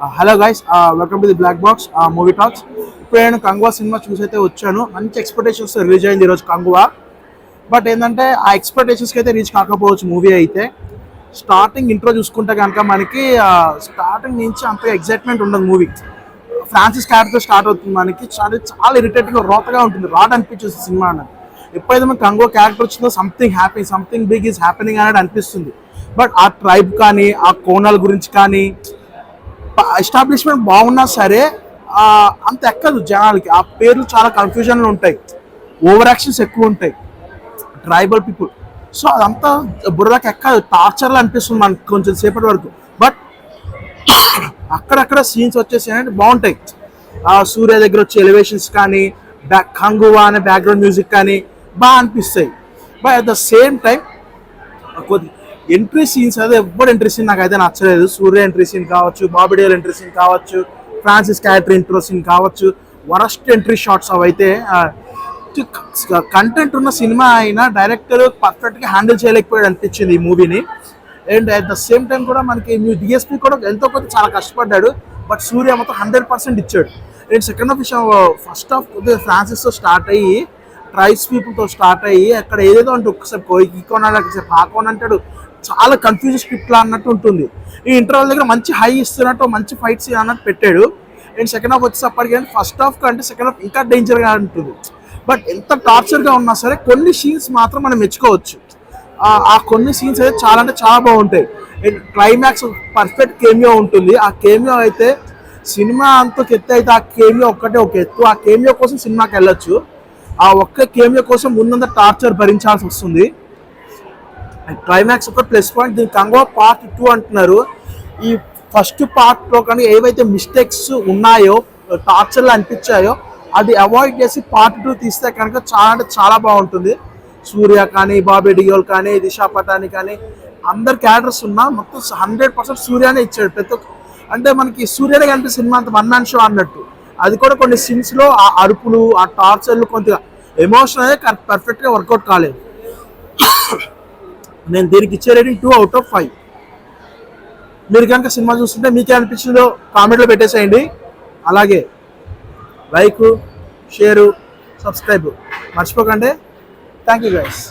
Hello guys, welcome to the black box movie talks. ఇప్పుడు నేను Kanguva cinema చూసి అయితే వచ్చాను. మంచి ఎక్స్పెక్టేషన్స్ రిలీజ్ అయింది ఈరోజు కంగువా. బట్ ఏంటంటే ఆ ఎక్స్పెక్టేషన్స్కి అయితే రీచ్ కాకపోవచ్చు మూవీ అయితే. స్టార్టింగ్ ఇంట్రో చూసుకుంటే కనుక మనకి స్టార్టింగ్ నుంచి అంత ఎగ్జైట్మెంట్ ఉండదు మూవీ. ఫ్రాన్సిస్ క్యారెక్టర్ స్టార్ట్ అవుతుంది మనకి, చాలా చాలా ఇరిటేటింగ్గా రోతగా ఉంటుంది, రాడ్ అనిపించేసి సినిమా అన్నది. ఎప్పుడైతే మనకి కంగువా క్యారెక్టర్ వచ్చిందో something happy, something big is happening అనేది అనిపిస్తుంది. బట్ ఆ ట్రైబ్ కానీ ఆ కోణాల గురించి కానీ ఎస్టాబ్లిష్మెంట్ బాగున్నా సరే అంత ఎక్కదు జనాలకి. ఆ పేర్లు చాలా కన్ఫ్యూజన్లు ఉంటాయి, ఓవర్ యాక్షన్స్ ఎక్కువ ఉంటాయి, ట్రైబల్ పీపుల్. సో అదంతా బుర్రకి ఎక్కదు, టార్చర్లు అనిపిస్తుంది మనకి కొంచెం సేపటి వరకు. బట్ అక్కడక్కడ సీన్స్ వచ్చేసి అంటే బాగుంటాయి. సూర్య దగ్గర వచ్చే ఎలివేషన్స్ కానీ, కంగువా అనే బ్యాక్గ్రౌండ్ మ్యూజిక్ కానీ బాగా అనిపిస్తాయి. But at the same time కొద్ది ఎంట్రీ సీన్స్ అదే ఎవ్వరు ఎంట్రీ సీన్ నాకు అయితే నచ్చలేదు. సూర్య ఎంట్రీ సీన్ కావచ్చు, బాబీ డేల్ ఎంట్రీ సీన్ కావచ్చు, ఫ్రాన్సిస్ క్యారెక్టర్ ఇంట్రో సీన్ కావచ్చు, వరస్ట్ ఎంట్రీ షాట్స్ అవైతే. కంటెంట్ ఉన్న సినిమా అయినా డైరెక్టర్ పర్ఫెక్ట్గా హ్యాండిల్ చేయలేకపోయాడు అనిపించింది ఈ మూవీని. And at the same time కూడా మనకి డిఎస్పీ కూడా ఎంతో కొంత చాలా కష్టపడ్డాడు. బట్ సూర్య మొత్తం 100% ఇచ్చాడు. అండ్ సెకండ్ హాఫ్ విషయం, ఫస్ట్ హాఫ్ కొద్దిగా ఫ్రాన్సిస్తో స్టార్ట్ అయ్యి ట్రైబ్స్ పీపుల్తో స్టార్ట్ అయ్యి అక్కడ ఏదేదో అంటే ఒక్కసారి ఈకోనాడు, ఒకసారి పాకోన్ అంటాడు, చాలా కన్ఫ్యూజ్ స్క్రిప్ట్ లా అన్నట్టు ఉంటుంది. ఈ ఇంటర్వల్ దగ్గర మంచి హై ఇస్తున్నట్టు మంచి ఫైట్స్ అన్నట్టు పెట్టాడు. అండ్ సెకండ్ హాఫ్ వచ్చేసప్పటికి ఫస్ట్ హాఫ్ కంటే సెకండ్ హాఫ్ ఇంకా డేంజర్గా ఉంటుంది. బట్ ఎంత టార్చర్గా ఉన్నా సరే కొన్ని సీన్స్ మాత్రం మనం మెచ్చుకోవచ్చు. ఆ కొన్ని సీన్స్ అయితే చాలా అంటే చాలా బాగుంటాయి. అండ్ క్లైమాక్స్ పర్ఫెక్ట్ కేమియో ఉంటుంది. ఆ కేమియో అయితే సినిమా అంత ఎత్తు అయితే ఆ కేమియో ఒక్కటే ఒక ఎత్తు. ఆ కేమియో కోసం సినిమాకి వెళ్ళొచ్చు. ఆ ఒక్క కేమియో కోసం ముందంతా టార్చర్ భరించాల్సి వస్తుంది. క్లైమాక్స్ ఒక ప్లస్ పాయింట్. దీని కంగువా పార్ట్ 2 అంటున్నారు. ఈ ఫస్ట్ పార్ట్లో కానీ ఏవైతే మిస్టేక్స్ ఉన్నాయో, టార్చర్లు అనిపించాయో అది అవాయిడ్ చేసి పార్ట్ 2 తీస్తే కనుక చాలా అంటే చాలా బాగుంటుంది. సూర్య కానీ, బాబీ డియోల్ కానీ, దిశా పటాని కానీ అందరు క్యారెక్టర్స్ ఉన్నా మొత్తం 100% సూర్యనే ఇచ్చాడు. ప్రతి ఒక్క అంటే మనకి సూర్యనే కనిపిస్తుంది సినిమా అంత వన్ మ్యాన్ షో అన్నట్టు. అది కూడా కొన్ని సీన్స్లో ఆ అరుపులు, ఆ టార్చర్లు కొద్దిగా ఎమోషన్ అనేది పర్ఫెక్ట్గా వర్కౌట్ కాలేదు. నేను దీనికి ఇచ్చే రేటింగ్ 2/5. మీరు కనుక సినిమా చూస్తుంటే మీకే అనిపించిందో కామెంట్లో పెట్టేసేయండి. అలాగే లైక్, షేరు, సబ్స్క్రైబ్ మర్చిపోకండి. Thank you guys.